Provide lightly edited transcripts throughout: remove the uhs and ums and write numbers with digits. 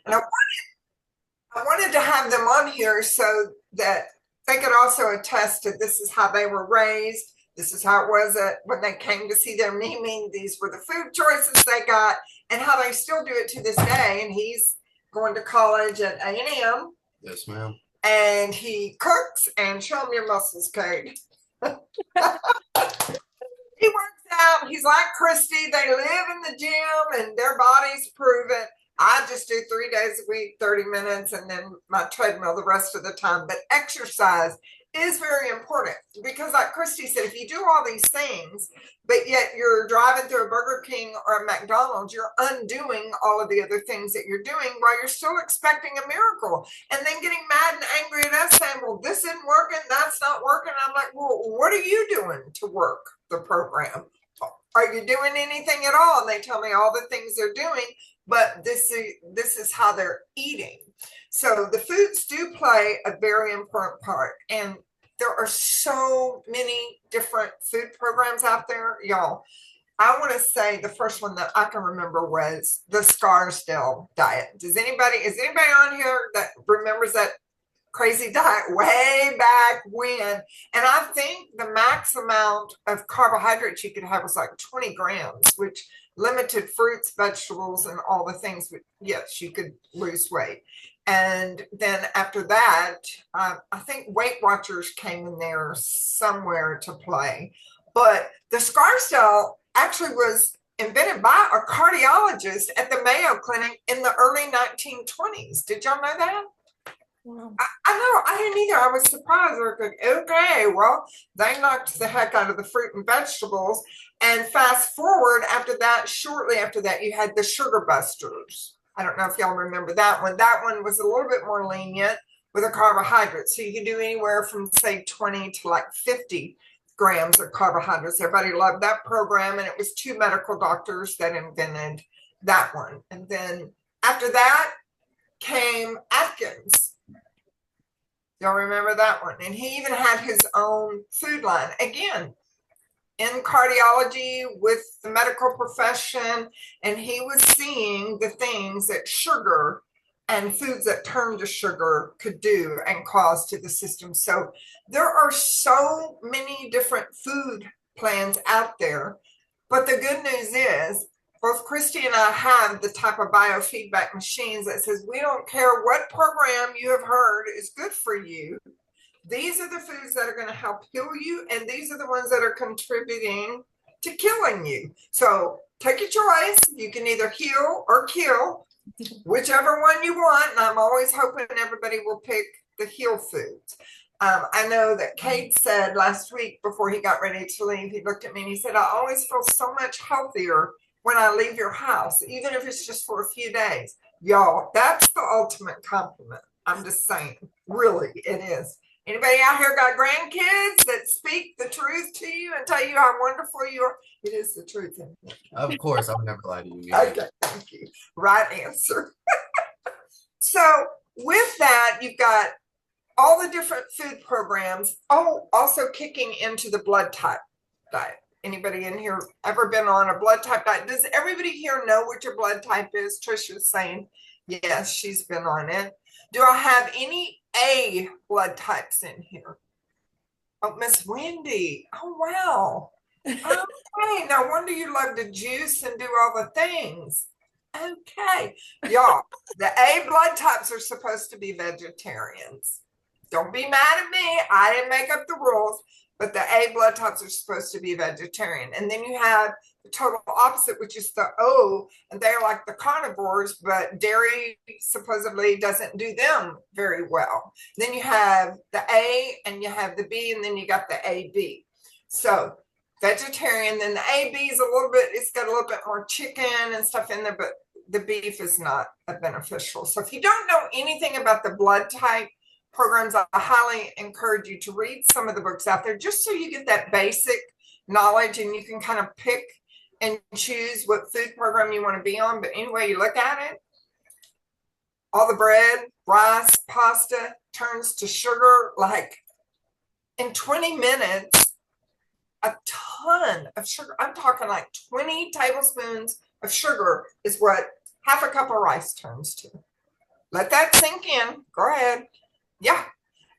And I wanted to have them on here so that they could also attest to this is how they were raised. This is how it was when they came to see their Mimi. These were the food choices they got and how they still do it to this day. And he's going to college at A&M. Yes, ma'am. And he cooks and show him your muscles, Kate. He works out. He's like Kristy. They live in the gym and their bodies prove it. I just do 3 days a week, 30 minutes, and then my treadmill the rest of the time. But exercise is very important because, like Kristy said, if you do all these things, but yet you're driving through a Burger King or a McDonald's, you're undoing all of the other things that you're doing while you're still expecting a miracle. And then getting mad and angry at us saying, well, this isn't working, that's not working. I'm like, well, what are you doing to work the program? Are you doing anything at all? And they tell me all the things they're doing, but this is how they're eating. So the foods do play a very important part. And there are so many different food programs out there, y'all. I want to say the first one that I can remember was the Scarsdale diet. Is anybody on here that remembers that crazy diet way back when? And I think the max amount of carbohydrates you could have was like 20 grams, which limited fruits, vegetables, and all the things. But yes, you could lose weight. And then after that, I think Weight Watchers came in there somewhere to play. But the Scarsdale actually was invented by a cardiologist at the Mayo Clinic in the early 1920s. Did y'all know that? Wow. I know, I didn't either. I was surprised. I was like, okay, well, they knocked the heck out of the fruit and vegetables. And fast forward after that, shortly after that, you had the Sugar Busters. I don't know if y'all remember that one. That one was a little bit more lenient with a carbohydrate. So you could do anywhere from, say, 20 to like 50 grams of carbohydrates. Everybody loved that program. And it was two medical doctors that invented that one. And then after that came Atkins. Y'all remember that one? And he even had his own food line. Again, in cardiology with the medical profession, and he was seeing the things that sugar and foods that turn to sugar could do and cause to the system. So there are so many different food plans out there. But the good news is both Kristy and I have the type of biofeedback machines that says we don't care what program you have heard is good for you. These are the foods that are going to help heal you, and these are the ones that are contributing to killing you. So take your choice. You can either heal or kill, whichever one you want. And I'm always hoping everybody will pick the heal foods. I know that Kate said last week before he got ready to leave, he looked at me and he said, I always feel so much healthier when I leave your house, even if it's just for a few days. Y'all, that's the ultimate compliment. I'm just saying, really, it is. Anybody out here got grandkids that speak the truth to you and tell you how wonderful you are? It is the truth. Isn't it? Of course, I would never lie to you. Okay, thank you. Right answer. So with that, you've got all the different food programs. Oh, also kicking into the blood type diet. Anybody in here ever been on a blood type diet? Does everybody here know what your blood type is? Trisha's saying yes, she's been on it. Do I have any A blood types in here? Oh, Miss Wendy. Oh, wow. Okay, no wonder you love to juice and do all the things. Okay, y'all, the A blood types are supposed to be vegetarians. Don't be mad at me. I didn't make up the rules, but the A blood types are supposed to be vegetarian. And then you have the total opposite, which is the O, and they're like the carnivores, but dairy supposedly doesn't do them very well. Then you have the A and you have the B, and then you got the AB. So vegetarian, then the AB is a little bit, it's got a little bit more chicken and stuff in there, but the beef is not beneficial. So if you don't know anything about the blood type programs, I highly encourage you to read some of the books out there just so you get that basic knowledge and you can kind of pick and choose what food program you want to be on. But anyway you look at it, all the bread, rice, pasta turns to sugar like in 20 minutes, a ton of sugar. I'm talking like 20 tablespoons of sugar is what half a cup of rice turns to. Let that sink in. Go ahead. Yeah,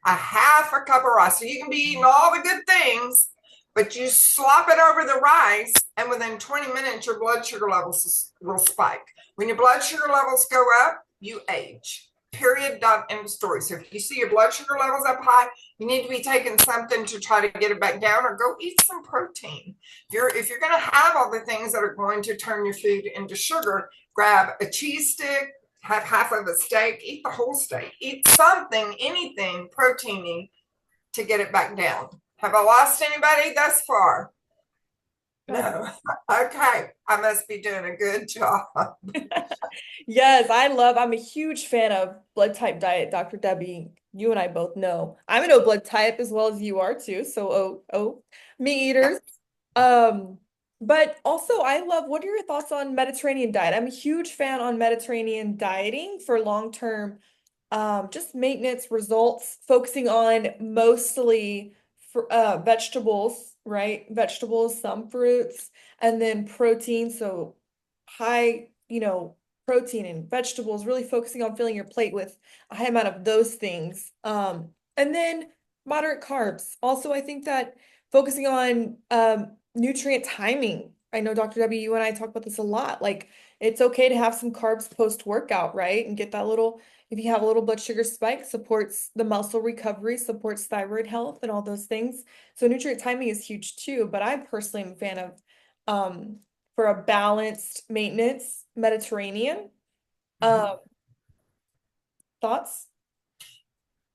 a half a cup of rice. So you can be eating all the good things, but you slop it over the rice, and within 20 minutes, your blood sugar levels will spike. When your blood sugar levels go up, you age. Period. Done. End of story. So if you see your blood sugar levels up high, you need to be taking something to try to get it back down, or go eat some protein. If you're going to have all the things that are going to turn your food into sugar, grab a cheese stick, have half of a steak, eat the whole steak, eat something, anything proteiny to get it back down. Have I lost anybody thus far? No. Okay. I must be doing a good job. Yes, I'm a huge fan of blood type diet, Dr. Debbie. You and I both know. I'm an O blood type as well as you are too. So meat eaters. Um, but also I love, what are your thoughts on Mediterranean diet? I'm a huge fan on Mediterranean dieting for long-term just maintenance results, focusing on mostly for vegetables, right? Vegetables, some fruits, and then protein. So high, protein and vegetables, really focusing on filling your plate with a high amount of those things. And then moderate carbs. Also, I think that focusing on nutrient timing. I know Dr. W, you and I talk about this a lot. Like it's okay to have some carbs post-workout, right? And get that little, if you have a little blood sugar spike, supports the muscle recovery, supports thyroid health and all those things. So nutrient timing is huge too. But I personally am a fan of for a balanced maintenance, Mediterranean. Um, thoughts?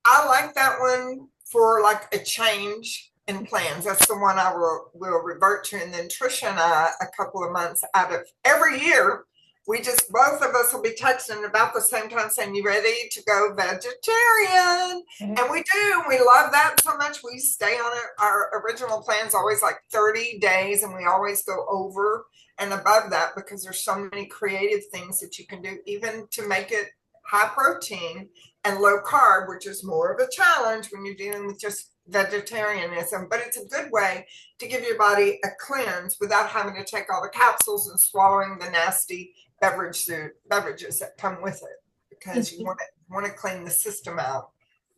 I like that one for like a change in plans. That's the one I will revert to. And then Trisha and I, a couple of months out of every year, we just both of us will be texting about the same time saying, "You ready to go vegetarian?" And we do. We love that so much. We stay on it. Our original plan is always like 30 days, and we always go over and above that because there's so many creative things that you can do, even to make it high protein and low carb, which is more of a challenge when you're dealing with just vegetarianism, but it's a good way to give your body a cleanse without having to take all the capsules and swallowing the nasty beverages that come with it, because you want to clean the system out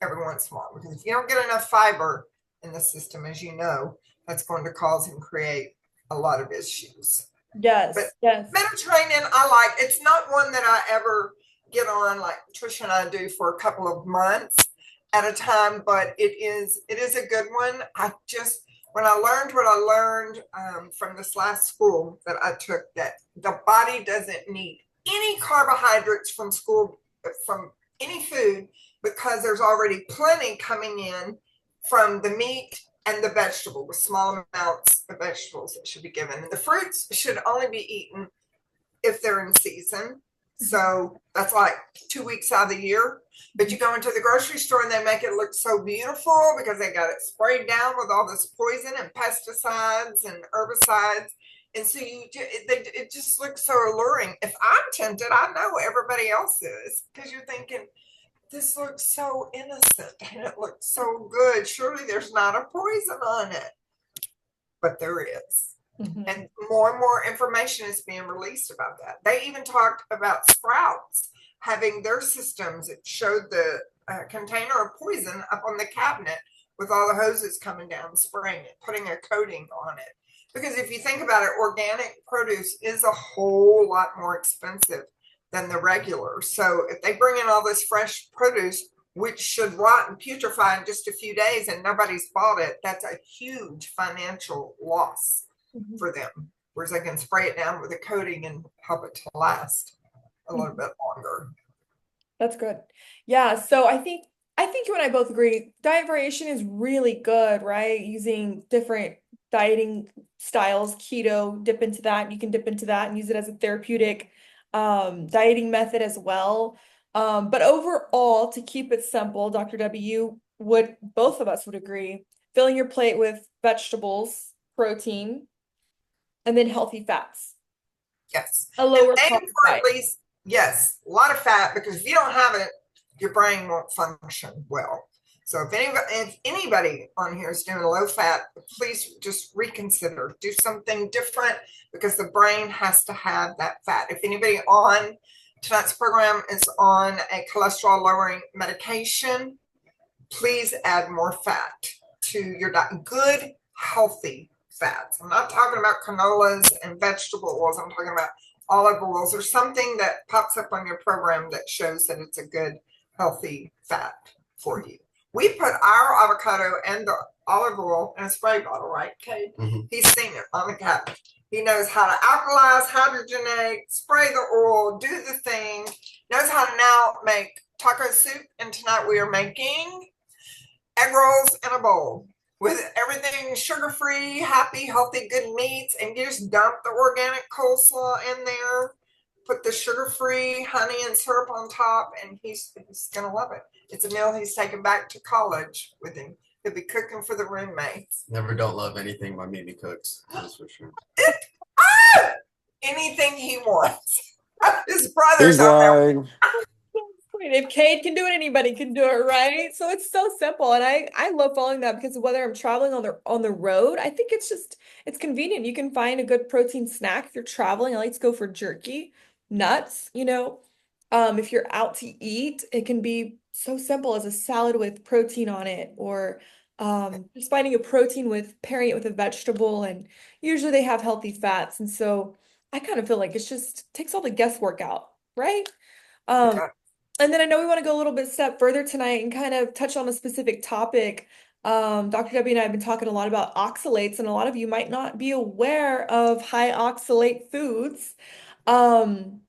every once in a while, because if you don't get enough fiber in the system, as you know, that's going to cause and create a lot of issues. But Yes. Mediterranean, I like. It's not one that I ever get on like Trisha and I do for a couple of months at a time, but it is a good one. I just, when I learned what I learned from this last school that I took, that the body doesn't need any carbohydrates from school, from any food, because there's already plenty coming in from the meat and the vegetable, with small amounts of vegetables that should be given. And the fruits should only be eaten if they're in season. So that's like 2 weeks out of the year. But you go into the grocery store and they make it look so beautiful because they got it sprayed down with all this poison and pesticides and herbicides. And so it just looks so alluring. If I'm tempted, I know everybody else is, because you're thinking, this looks so innocent and it looks so good. Surely there's not a poison on it. But there is. And more information is being released about that. They even talked about Sprouts having their systems that showed the container of poison up on the cabinet with all the hoses coming down, spraying it, putting a coating on it. Because if you think about it, organic produce is a whole lot more expensive than the regular. So if they bring in all this fresh produce, which should rot and putrefy in just a few days, and nobody's bought it, that's a huge financial loss for them, whereas they can spray it down with a coating and help it to last a little bit longer. That's good. Yeah, so I think you and I both agree diet variation is really good, right? Using different dieting styles, keto, dip into that. You can dip into that and use it as a therapeutic dieting method as well. But overall, to keep it simple, Dr. W, would both of us would agree, filling your plate with vegetables, protein, and then healthy fats. Yes. A lower And carb for diet. at least, yes, a lot of fat, because if you don't have it, your brain won't function well. So if anybody on here is doing low fat, please just reconsider, do something different, because the brain has to have that fat. If anybody on Tonight's program is on a cholesterol lowering medication. Please add more fat to your diet. Good, healthy fats. I'm not talking about canolas and vegetable oils. I'm talking about olive oils or something that pops up on your program that shows that it's a good, healthy fat for you. We put our avocado and the olive oil in a spray bottle, right, Kate? Mm-hmm. He's seen it on the cabinet. He knows how to alkalize, hydrogenate, spray the oil, do the thing, knows how to now make taco soup. And tonight we are making egg rolls in a bowl with everything sugar-free, happy, healthy, good meats. And you just dump the organic coleslaw in there, put the sugar-free honey and syrup on top, and he's going to love it. It's a meal he's taking back to college with him. He'll be cooking for the roommates. Never don't love anything my Mimi cooks. That's for sure. Anything he wants. His brother's out there. If Kate can do it, anybody can do it, right? So it's so simple, and I love following that because whether I'm traveling on the road, I think it's convenient. You can find a good protein snack if you're traveling. I like to go for jerky, nuts, if you're out to eat, it can be so simple as a salad with protein on it, or just finding a protein with pairing it with a vegetable, and usually they have healthy fats, and so I kind of feel like it's just takes all the guesswork out, right? Um, and then I know we want to go a little bit step further tonight and kind of touch on a specific topic. Dr. Debbie and I have been talking a lot about oxalates, and a lot of you might not be aware of high oxalate foods. And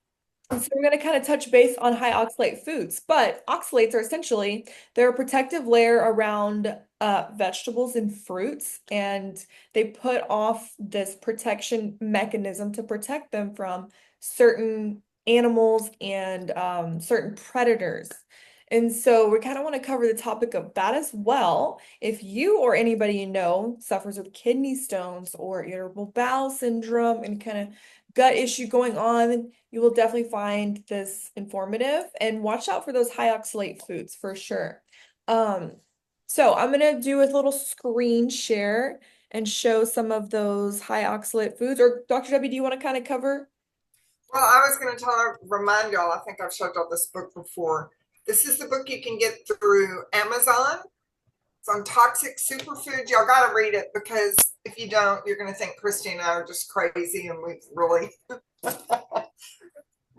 so we're going to kind of touch base on high oxalate foods, but oxalates are essentially, they're a protective layer around vegetables and fruits, and they put off this protection mechanism to protect them from certain animals and certain predators. And so we kind of want to cover the topic of that as well. If you or anybody you know suffers with kidney stones or irritable bowel syndrome and kind of gut issue going on, you will definitely find this informative, and watch out for those high oxalate foods for sure. So I'm going to do a little screen share and show some of those high oxalate foods. Or Dr. Debbie, do you want to kind of cover? Well, I was going to remind y'all, I think I've showed y'all this book before. This is the book you can get through Amazon. It's on toxic superfoods. Y'all got to read it, because if you don't, you're going to think Kristy and I are just crazy, and we've really got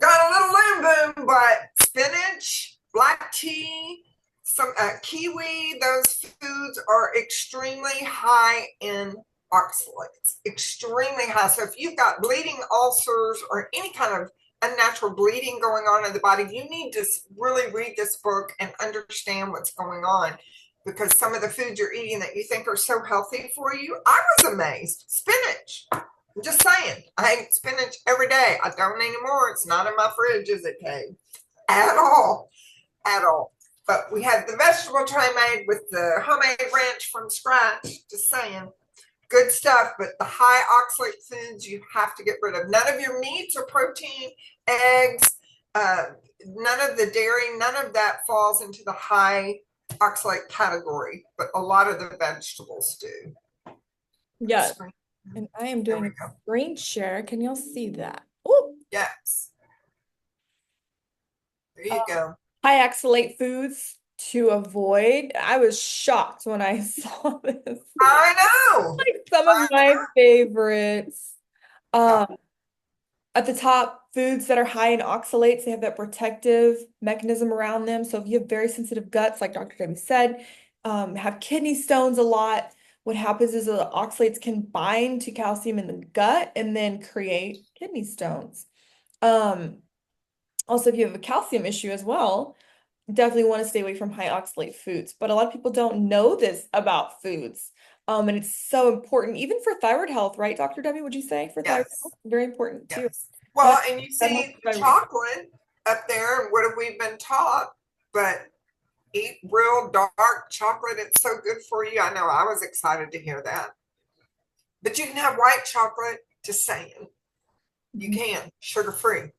a little limb boom. But spinach, black tea, some kiwi, those foods are extremely high in oxalates, extremely high. So if you've got bleeding ulcers or any kind of unnatural bleeding going on in the body, you need to really read this book and understand what's going on, because some of the foods you're eating that you think are so healthy for you, I was amazed. Spinach. I'm just saying, I eat spinach every day. I don't anymore. It's not in my fridge, is it, Kate? At all. At all. But we had the vegetable tray made with the homemade ranch from scratch. Just saying. Good stuff, but the high oxalate foods you have to get rid of. None of your meats or protein, eggs, none of the dairy, none of that falls into the high oxalate category, but a lot of the vegetables do. Yeah, and I am doing a screen share. Can y'all see that? Oh, yes. There you go. High oxalate foods to avoid. I was shocked when I saw this. I know. Like some of my favorites. At the top, foods that are high in oxalates, they have that protective mechanism around them. So if you have very sensitive guts, like Dr. Debbie said, have kidney stones a lot, what happens is the oxalates can bind to calcium in the gut and then create kidney stones. Also, if you have a calcium issue as well, definitely want to stay away from high oxalate foods. But a lot of people don't know this about foods. And it's so important, even for thyroid health, right, Dr. Debbie, would you say, for thyroid health? Very important too. Well, and you see the chocolate up there, and what have we been taught? But eat real dark chocolate. It's so good for you. I know I was excited to hear that. But you can have white chocolate, just saying. You can, sugar-free.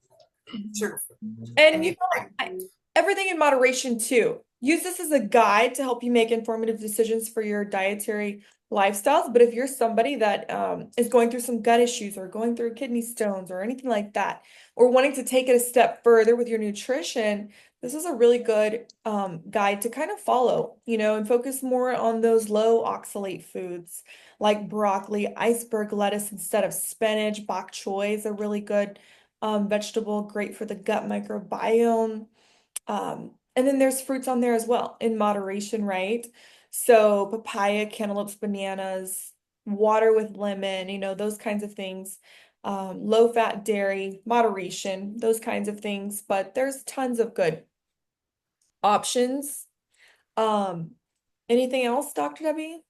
Sugar-free. And you know, everything in moderation too. Use this as a guide to help you make informative decisions for your dietary lifestyles. But if you're somebody that is going through some gut issues or going through kidney stones or anything like that, or wanting to take it a step further with your nutrition, this is a really good guide to kind of follow, and focus more on those low oxalate foods like broccoli, iceberg lettuce instead of spinach. Bok choy is a really good vegetable, great for the gut microbiome. And then there's fruits on there as well in moderation, right? So papaya, cantaloupes, bananas, water with lemon, those kinds of things. Low fat dairy, moderation, those kinds of things. But there's tons of good options. Um, Anything else, Dr. Debbie?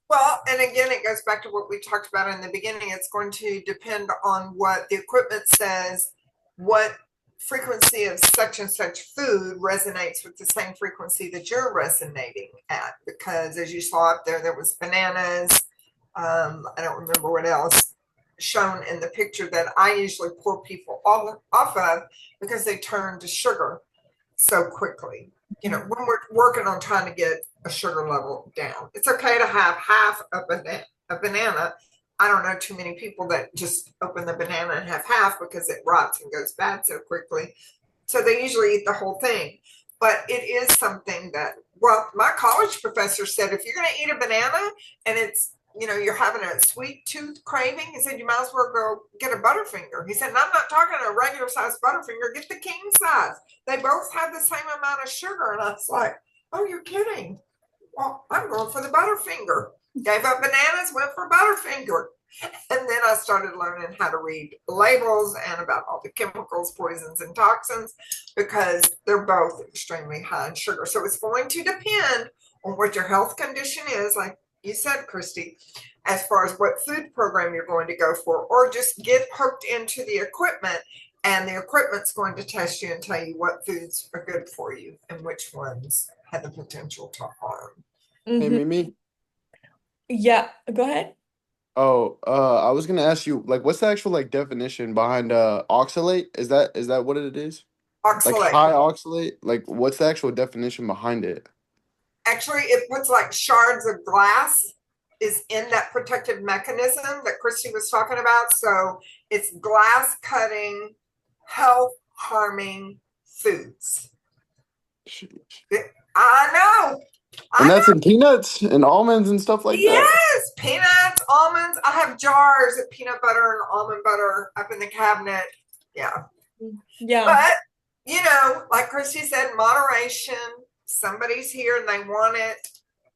Well, and again, it goes back to what we talked about in the beginning. It's going to depend on what the equipment says, what frequency of such and such food resonates with the same frequency that you're resonating at. Because as you saw up there, there was bananas. I don't remember what else shown in the picture that I usually pour people off of because they turn to sugar so quickly. When we're working on trying to get a sugar level down, it's okay to have half a banana. I don't know too many people that just open the banana and have half because it rots and goes bad so quickly. So they usually eat the whole thing. But it is something that, well, my college professor said if you're going to eat a banana and it's, you're having a sweet tooth craving, he said you might as well go get a Butterfinger. He said, and I'm not talking a regular size Butterfinger, get the king size. They both have the same amount of sugar. And I was like, oh, you're kidding. Well, I'm going for the Butterfinger. Gave up bananas, went for Butterfinger. And then I started learning how to read labels and about all the chemicals, poisons, and toxins because they're both extremely high in sugar. So it's going to depend on what your health condition is, like you said, Kristy, as far as what food program you're going to go for, or just get hooked into the equipment and the equipment's going to test you and tell you what foods are good for you and which ones have the potential to harm. Hey, Mhm. Mimi. Yeah, go ahead. Oh, I was gonna ask you, like, what's the actual like definition behind oxalate? Is that what it is? Like Oxalate. high oxalate? Like, what's the actual definition behind it? Actually, it puts like shards of glass is in that protective mechanism that Kristy was talking about. So it's glass cutting, health harming foods. Sheesh. I know. And I that's know. in peanuts and almonds and stuff like that. Yes, peanuts, almonds. I have jars of peanut butter and almond butter up in the cabinet. Yeah. Yeah. But, like Kristy said, moderation. Somebody's here and they want it.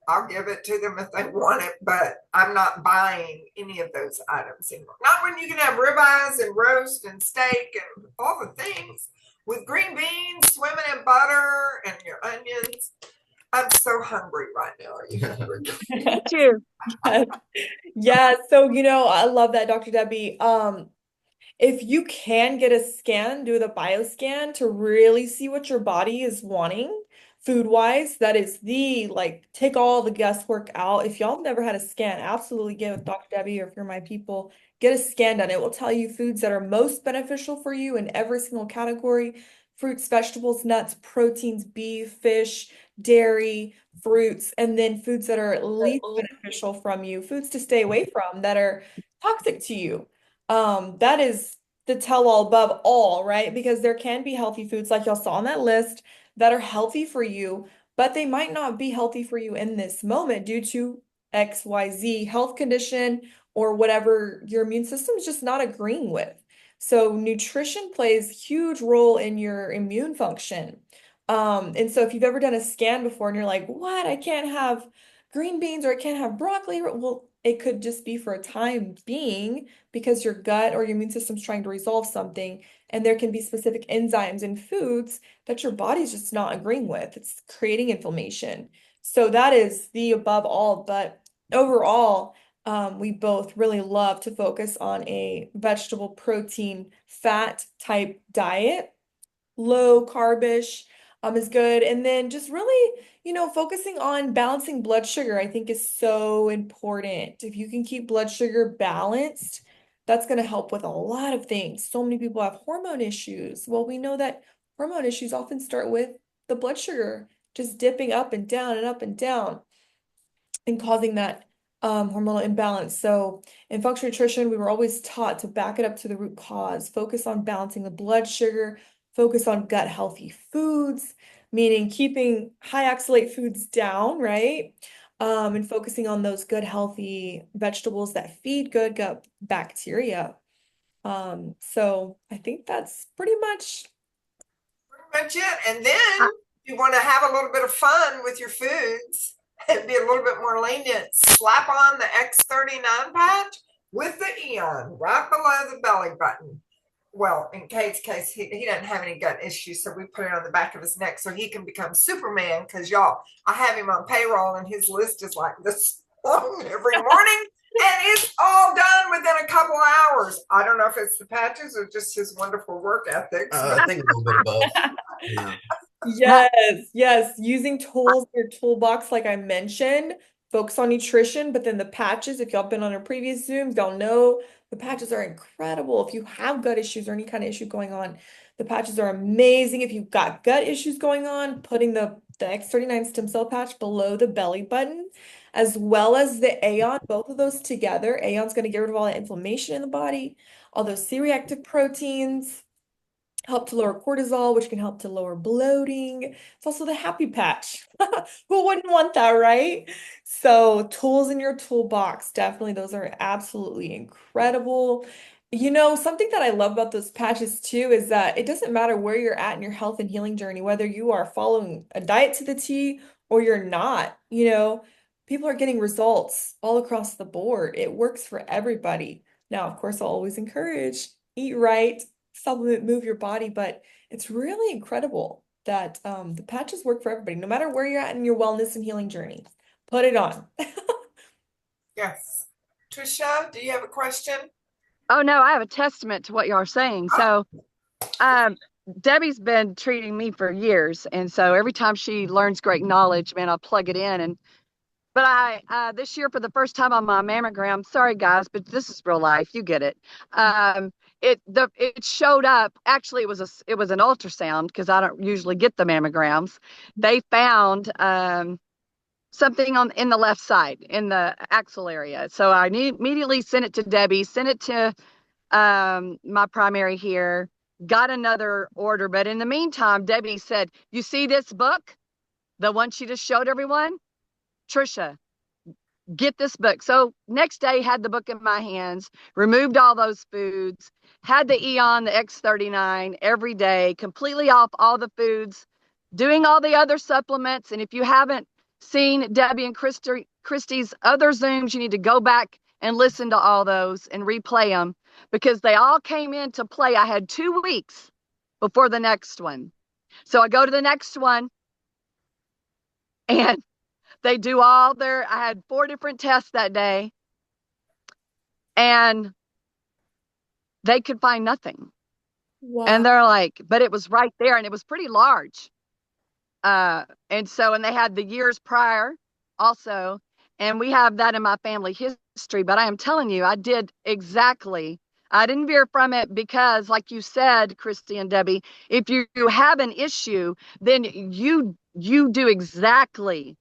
I'll give it to them if they want it, but I'm not buying any of those items anymore. Not when you can have ribeyes and roast and steak and all the things with green beans swimming in butter and your onions. I'm so hungry right now. Are you hungry? Me too. Yes. Yeah, so I love that, Dr. Debbie. If you can get a scan, do the bioscan to really see what your body is wanting food wise, that is take all the guesswork out. If y'all have never had a scan, absolutely get with Dr. Debbie, or if you're my people, get a scan done. It will tell you foods that are most beneficial for you in every single category: fruits, vegetables, nuts, proteins, beef, fish, dairy, fruits, and then foods that are least beneficial from you, foods to stay away from that are toxic to you. That is the tell-all above all, right? Because there can be healthy foods, like y'all saw on that list, that are healthy for you, but they might not be healthy for you in this moment due to XYZ health condition or whatever your immune system is just not agreeing with. So nutrition plays huge role in your immune function. And so if you've ever done a scan before and you're like, what? I can't have green beans or I can't have broccoli. Well, it could just be for a time being because your gut or your immune system's trying to resolve something. And there can be specific enzymes in foods that your body's just not agreeing with. It's creating inflammation. So that is the above all. But overall, we both really love to focus on a vegetable protein fat type diet. Low carbish is good. And then just really, focusing on balancing blood sugar, I think is so important. If you can keep blood sugar balanced, that's going to help with a lot of things. So many people have hormone issues. Well, we know that hormone issues often start with the blood sugar just dipping up and down and up and down and causing that hormonal imbalance. So in functional nutrition, we were always taught to back it up to the root cause, focus on balancing the blood sugar, focus on gut healthy foods, meaning keeping high oxalate foods down, right? And focusing on those good healthy vegetables that feed good gut bacteria. So I think that's pretty much Pretty much it. And then you want to have a little bit of fun with your foods and be a little bit more lenient. Slap on the X39 patch with the Eon right below the belly button. Well, in Kate's case, he doesn't have any gut issues, so we put it on the back of his neck so he can become Superman. Because y'all, I have him on payroll, and his list is like this long every morning, and it's all done within a couple hours. I don't know if it's the patches or just his wonderful work ethics. I think a little bit of both. Yeah. Yes. Using tools in your toolbox, like I mentioned, focus on nutrition, but then the patches, if y'all been on our previous Zooms, y'all know the patches are incredible. If you have gut issues or any kind of issue going on, the patches are amazing. If you've got gut issues going on, putting the X39 stem cell patch below the belly button, as well as the Aeon, both of those together. Aeon's going to get rid of all that inflammation in the body, all those C-reactive proteins, help to lower cortisol, which can help to lower bloating. It's also the happy patch. Who wouldn't want that, right? So tools in your toolbox, definitely those are absolutely incredible. You know, something that I love about those patches too is that it doesn't matter where you're at in your health and healing journey, whether you are following a diet to the T or you're not, people are getting results all across the board. It works for everybody. Now, of course, I'll always encourage eat right, supplement, move your body, but it's really incredible that the patches work for everybody, no matter where you're at in your wellness and healing journey. Put it on. Yes. Trisha, do you have a question? Oh no, I have a testament to what y'all are saying. So, Debbie's been treating me for years, and so every time she learns great knowledge, man, I'll plug it in. But I this year for the first time on my mammogram, sorry guys, but this is real life, you get it. It showed up. Actually, it was an ultrasound because I don't usually get the mammograms. They found something in the left side in the axil area. So I immediately sent it to Debbie, sent it to my primary here, got another order. But in the meantime, Debbie said, "You see this book, the one she just showed everyone? Trisha, get this book." So next day, had the book in my hands, removed all those foods, had the Eon, the X39 every day, completely off all the foods, doing all the other supplements. And if you haven't seen Debbie and Kristy's other Zooms, you need to go back and listen to all those and replay them because they all came into play. I had 2 weeks before the next one. So I go to the next one and they do I had 4 different tests that day and they could find nothing. Wow. And they're like, but it was right there and it was pretty large. And they had the years prior also, and we have that in my family history, but I am telling you, I didn't veer from it because like you said, Kristy and Debbie, if you have an issue, then you do exactly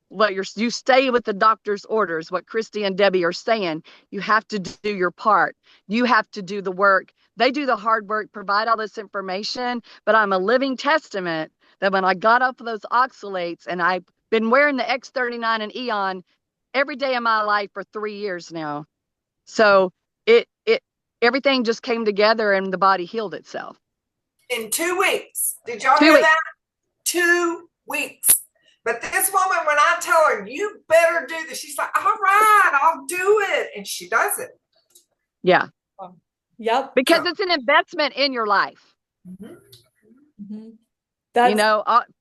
what you stay with the doctor's orders, what Kristy and Debbie are saying. You have to do your part. You have to do the work. They do the hard work, provide all this information, but I'm a living testament that when I got off of those oxalates and I've been wearing the X39 and Eon every day of my life for 3 years now. So everything just came together and the body healed itself. In 2 weeks. Did y'all hear that? 2 weeks. But this woman, when I tell her, you better do this, she's like, all right, I'll do it. And she does it. Yeah. Yep. Because it's an investment in your life. Mm-hmm. Mm-hmm.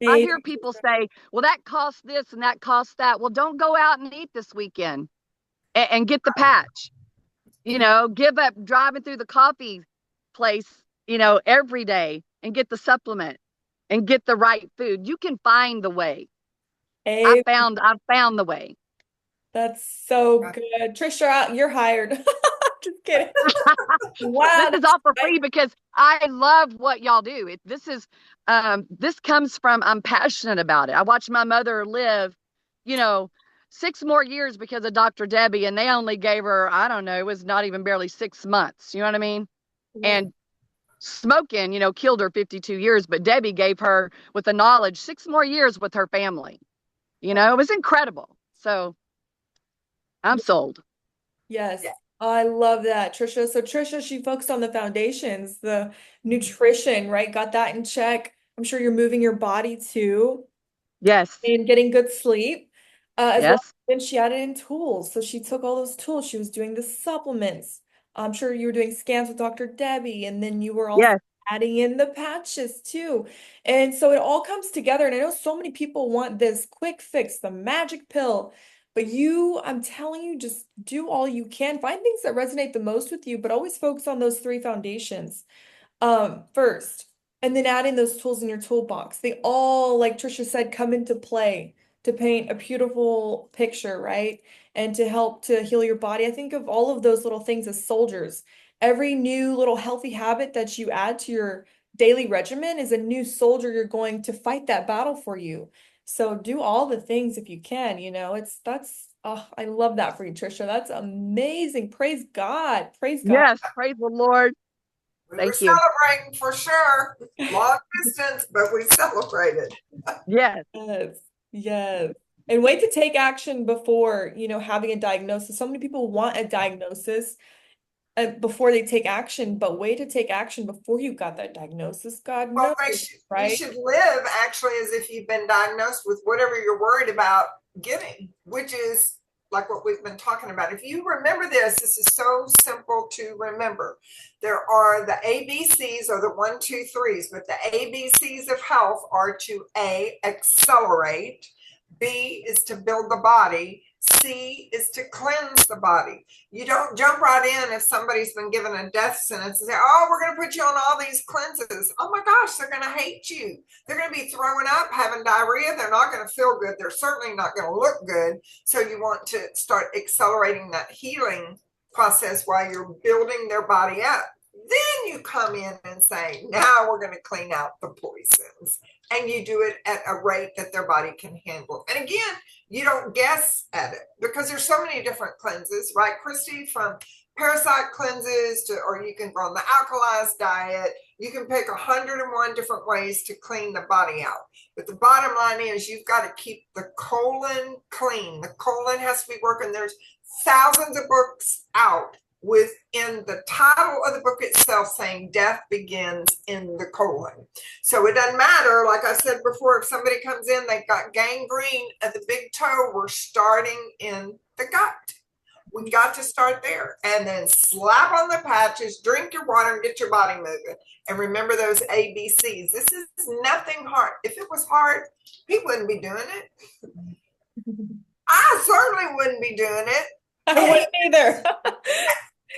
I hear people say, well, that costs this and that costs that. Well, don't go out and eat this weekend and get the patch. Give up driving through the coffee place, every day and get the supplement and get the right food. You can find the way. I found the way. That's so good. Trisha, you're hired. Just kidding. Wow. This is all for free because I love what y'all do. This comes from, I'm passionate about it. I watched my mother live, 6 more years because of Dr. Debbie, and they only gave her, I don't know, it was not even barely 6 months. You know what I mean? And smoking, killed her 52 years, but Debbie gave her, with the knowledge, 6 more years with her family. It was incredible. So I'm sold. Yes. I love that, Trisha. So Trisha, she focused on the foundations, the nutrition, right? Got that in check. I'm sure you're moving your body too. Yes. And getting good sleep. As well. Yes. And she added in tools. So she took all those tools. She was doing the supplements. I'm sure you were doing scans with Dr. Debbie, and then you were also Yes. adding in the patches too. And so it all comes together. And I know so many people want this quick fix, the magic pill. But I'm telling you, just do all you can. Find things that resonate the most with you, but always focus on those 3 foundations first. And then add in those tools in your toolbox. They all, like Trisha said, come into play to paint a beautiful picture, right? And to help to heal your body. I think of all of those little things as soldiers. Every new little healthy habit that you add to your daily regimen is a new soldier you're going to fight that battle for you. So do all the things if you can, I love that for you, Trisha. That's amazing. Praise God. Praise God. Yes. Praise the Lord. We were Thank you. celebrating for sure. Long distance, but we celebrated. Yes. Yes. Yes. And wait to take action before, having a diagnosis. So many people want a diagnosis before they take action, but wait to take action before you got that diagnosis. God knows, You right? should live actually as if you've been diagnosed with whatever you're worried about getting, which is like what we've been talking about. If you remember this is so simple to remember. There are the ABCs, or the 1, 2, 3s, but the ABCs of health are to A, accelerate, B is to build the body, C is to cleanse the body. You don't jump right in if somebody's been given a death sentence and say, oh, we're going to put you on all these cleanses. Oh my gosh, they're going to hate you. They're going to be throwing up, having diarrhea. They're not going to feel good. They're certainly not going to look good. So you want to start accelerating that healing process while you're building their body up. Then you come in and say, now we're going to clean out the poisons. And you do it at a rate that their body can handle. And again, you don't guess at it because there's so many different cleanses, right, Kristy? From parasite cleanses to, or you can go on the alkalized diet. You can pick 101 different ways to clean the body out. But the bottom line is you've got to keep the colon clean. The colon has to be working. There's thousands of books out within the title of the book itself saying death begins in the colon. So it doesn't matter, like I said before, if somebody comes in, they've got gangrene at the big toe, we're starting in the gut. We got to start there and then slap on the patches, drink your water, and get your body moving. And remember those ABCs. This is nothing hard. If it was hard, he wouldn't be doing it. I certainly wouldn't be doing it. I wouldn't either.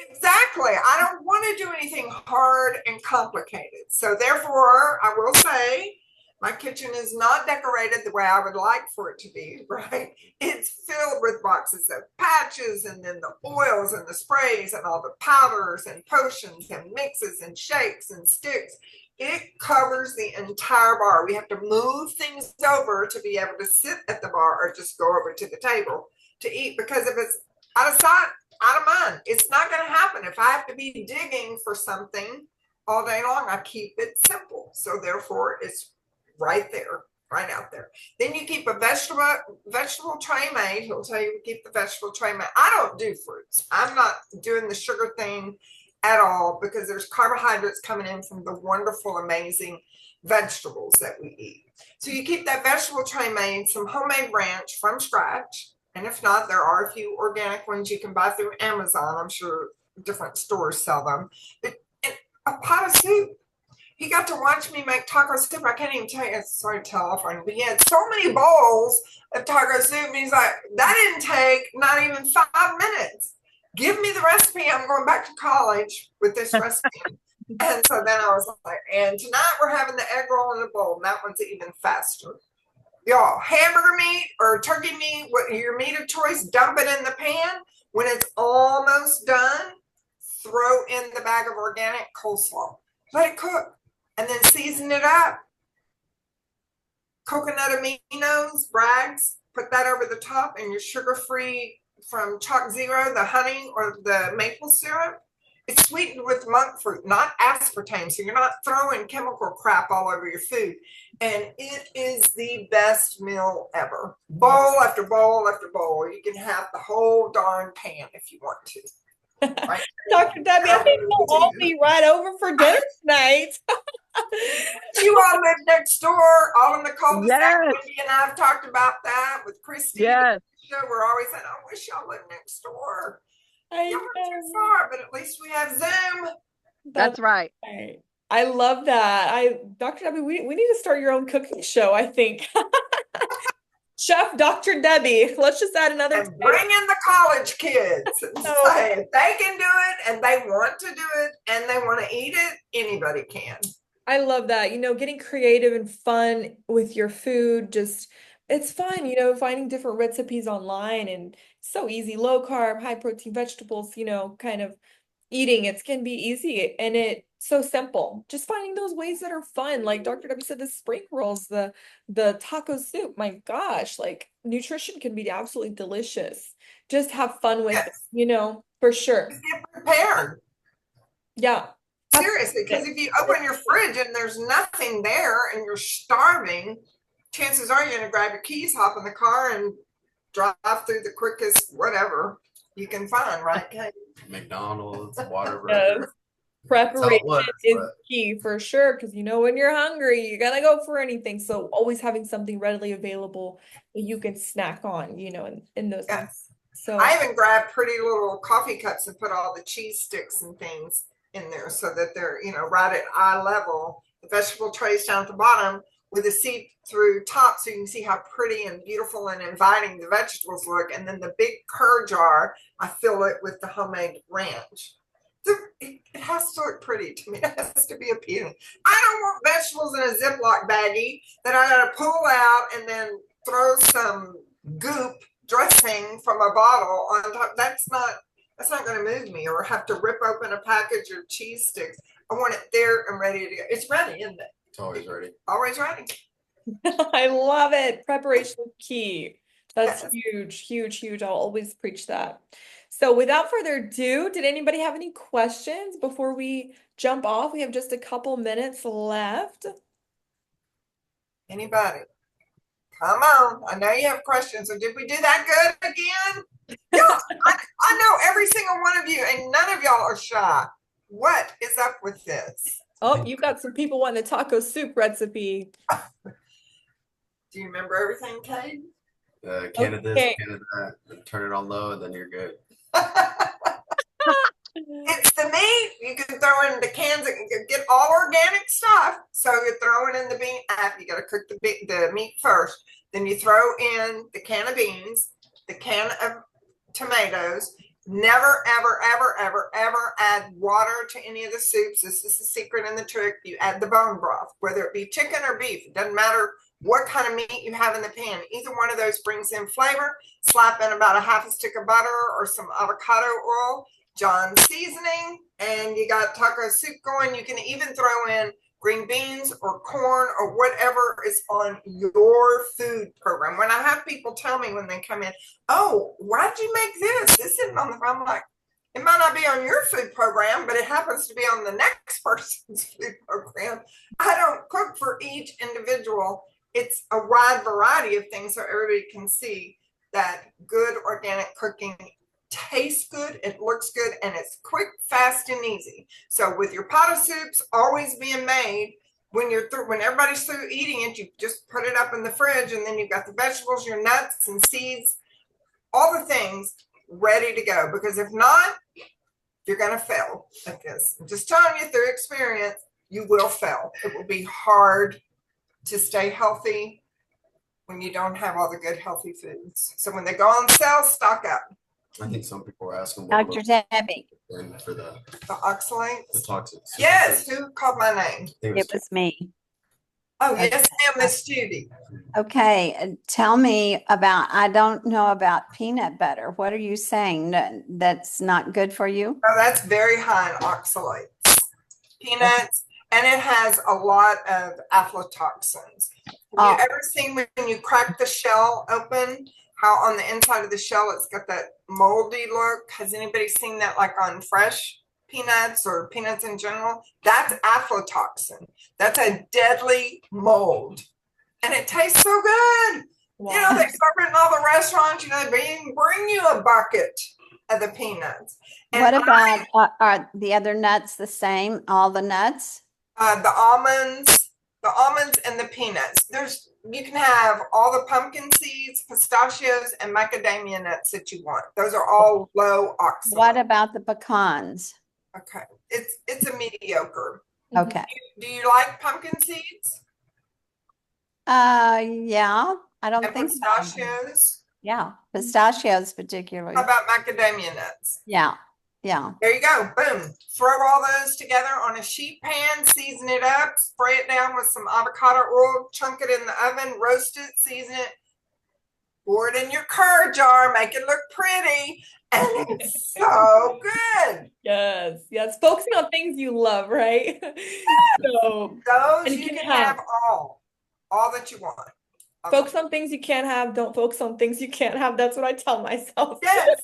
Exactly. I don't want to do anything hard and complicated. So therefore, I will say my kitchen is not decorated the way I would like for it to be, right? It's filled with boxes of patches and then the oils and the sprays and all the powders and potions and mixes and shakes and sticks. It covers the entire bar. We have to move things over to be able to sit at the bar or just go over to the table to eat, because if it's out of sight, out of mind, it's not going to happen. If I have to be digging for something all day long, I keep it simple. So therefore, it's right there, right out there. Then you keep a vegetable tray made. He'll tell you to keep the vegetable tray made. I don't do fruits. I'm not doing the sugar thing at all because there's carbohydrates coming in from the wonderful, amazing vegetables that we eat. So you keep that vegetable tray made, some homemade ranch from scratch. And if not, there are a few organic ones you can buy through Amazon. I'm sure different stores sell them. But a pot of soup. He got to watch me make taco soup. I can't even tell you. Sorry to tell off on him, but he had so many bowls of taco soup. And he's like, that didn't take not even 5 minutes. Give me the recipe. I'm going back to college with this recipe. And so then I was like, and tonight we're having the egg roll in a bowl. And that one's even faster. Y'all, hamburger meat or turkey meat, your meat of choice, dump it in the pan. When it's almost done, throw in the bag of organic coleslaw. Let it cook and then season it up. Coconut aminos, Bragg's, put that over the top, and your sugar-free from Chalk Zero, the honey or the maple syrup. It's sweetened with monk fruit, not aspartame, so you're not throwing chemical crap all over your food. And it is the best meal ever. Bowl after bowl after bowl. You can have the whole darn pan if you want to. Right? Dr. Debbie, I think we'll all be right over for dinner tonight. You all live next door, all in the cul-de-sac. Yes. Wendy and I have talked about that with Kristy. Yes. We're always saying, I wish y'all lived next door. I Y'all are too far, but at least we have Zoom. That's right. Right. I love that. Dr. Debbie, we need to start your own cooking show, I think. Chef Dr. Debbie. Let's just add another. And bring in the college kids and say if they can do it and they want to do it and they want to eat it, anybody can. I love that. Getting creative and fun with your food, it's fun, finding different recipes online, and so easy, low carb, high protein vegetables, kind of eating. It can be easy and it's so simple. Just finding those ways that are fun. Like Dr. W said, the spring rolls, the taco soup, my gosh, like nutrition can be absolutely delicious. Just have fun with it, for sure. Just get prepared. Yeah. Seriously, because if you open your fridge and there's nothing there and you're starving, chances are you're going to grab your keys, hop in the car, and drive through the quickest whatever you can find, right, Kate? McDonald's, Whataburger. Preparation is key for sure, because when you're hungry, you gotta go for anything. So always having something readily available that you can snack on, in those. Yes. So I even grabbed pretty little coffee cups and put all the cheese sticks and things in there so that they're, right at eye level. The vegetable trays down at the bottom with a see-through top so you can see how pretty and beautiful and inviting the vegetables look. And then the big cur jar, I fill it with the homemade ranch. It has to look pretty to me. It has to be appealing. I don't want vegetables in a Ziploc baggie that I gotta pull out and then throw some goop dressing from a bottle on top. That's not going to move me, or have to rip open a package of cheese sticks. I want it there and ready to go. It's ready, isn't it? It's always ready. Always ready. I love it. Preparation is key. That's huge, huge, huge. I'll always preach that. So without further ado, did anybody have any questions before we jump off? We have just a couple minutes left. Anybody? Come on. I know you have questions. So did we do that good again? Yeah, I know every single one of you, and none of y'all are shy. What is up with this? Oh, you've got some people wanting the taco soup recipe. Do you remember everything, Kate? Can of this, can of that, and turn it on low, and then you're good. It's the meat. You can throw in the cans and get all organic stuff. So you're throwing in the bean. You got to cook the meat first. Then you throw in the can of beans, the can of tomatoes. Never, ever, ever, ever, ever add water to any of the soups. This is the secret and the trick. You add the bone broth, whether it be chicken or beef. It doesn't matter what kind of meat you have in the pan. Either one of those brings in flavor. Slap in about a half a stick of butter or some avocado oil, John seasoning, and you got taco soup going. You can even throw in green beans or corn or whatever is on your food program. When I have people tell me when they come in, oh, why'd you make this? This isn't on the, I'm like, it might not be on your food program, but it happens to be on the next person's food program. I don't cook for each individual. It's a wide variety of things so everybody can see that good organic cooking tastes good, it looks good, and it's quick, fast, and easy. So with your pot of soups always being made, when you're through, when everybody's through eating it, you just put it up in the fridge, and then you've got the vegetables, your nuts and seeds, all the things ready to go. Because if not, you're going to fail at this. I'm just telling you through experience, you will fail. It will be hard to stay healthy when you don't have all the good healthy foods. So when they go on sale, stock up. I think some people are asking Dr. Debbie. For the oxalates. The toxic. Yes, who called my name? It was me. Oh, yes, ma'am, Miss Judy. Okay, tell me about, I don't know about peanut butter. What are you saying? That's not good for you? Oh, that's very high in oxalates. Peanuts and it has a lot of aflatoxins. Have you ever seen when you crack the shell open, how on the inside of the shell it's got that moldy look? Has anybody seen that like on fresh peanuts or peanuts in general? That's aflatoxin. That's a deadly mold. And it tastes so good. Wow. You know, they serve it in all the restaurants, you know, they bring you a bucket of the peanuts. And what about, are the other nuts the same? All the nuts? the almonds and the peanuts. You can have all the pumpkin seeds, pistachios, and macadamia nuts that you want. Those are all low oxalates. What about the pecans? Okay, it's a mediocre. Okay. Do you like pumpkin seeds? Yeah, I don't And think pistachios? Yeah, pistachios particularly. How about macadamia nuts? Yeah, yeah. There you go. Boom. Throw all those together on a sheet pan, season it up, spray it down with some avocado oil, chunk it in the oven, roast it, season it, pour it in your curd jar, make it look pretty, and it's so good. Yes, yes. Focusing on things you love, right? So, Those and you can have all that you want. Focus on things you can't have. Don't focus on things you can't have. That's what I tell myself. Yes.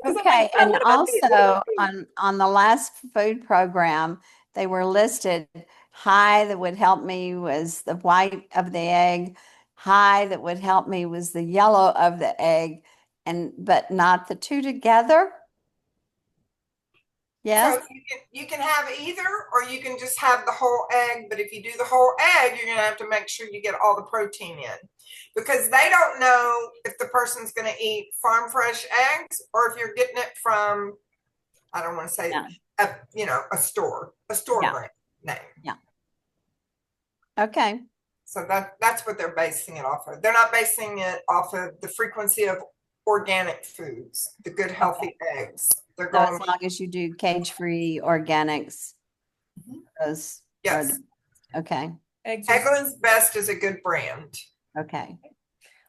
'Cause I'm Okay, like, and what about these? What also about these? on the last food program, they were listed. High that would help me was the white of the egg. High that would help me was the yellow of the egg, but not the two together. Yes. So you can have either, or you can just have the whole egg. But if you do the whole egg, you're going to have to make sure you get all the protein in, because they don't know if the person's going to eat farm fresh eggs or if you're getting it from, I don't want to say, a store brand name. Yeah. Okay. So that's what they're basing it off of. They're not basing it off of the frequency of organic foods, the good healthy eggs. They're So going as long as you do cage-free organics, those yes. are okay. Eggland's Best is a good brand. Okay.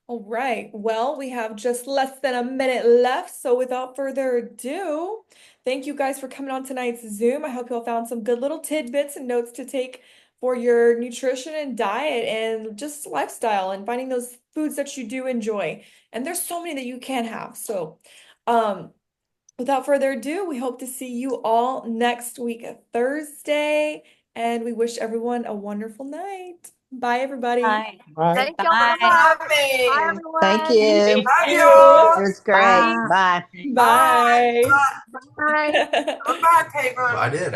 All right. Well, we have just less than a minute left. So without further ado, thank you guys for coming on tonight's Zoom. I hope you all found some good little tidbits and notes to take for your nutrition and diet and just lifestyle and finding those foods that you do enjoy. And there's so many that you can have. So, without further ado, we hope to see you all next week, Thursday, and we wish everyone a wonderful night. Bye, everybody. Bye. Thank y'all Bye. so much. Bye, Bye. everyone. Thank you. Love you. y'all. It was great. Bye. Bye. Bye. Bye. Bye, Kayvon. I did.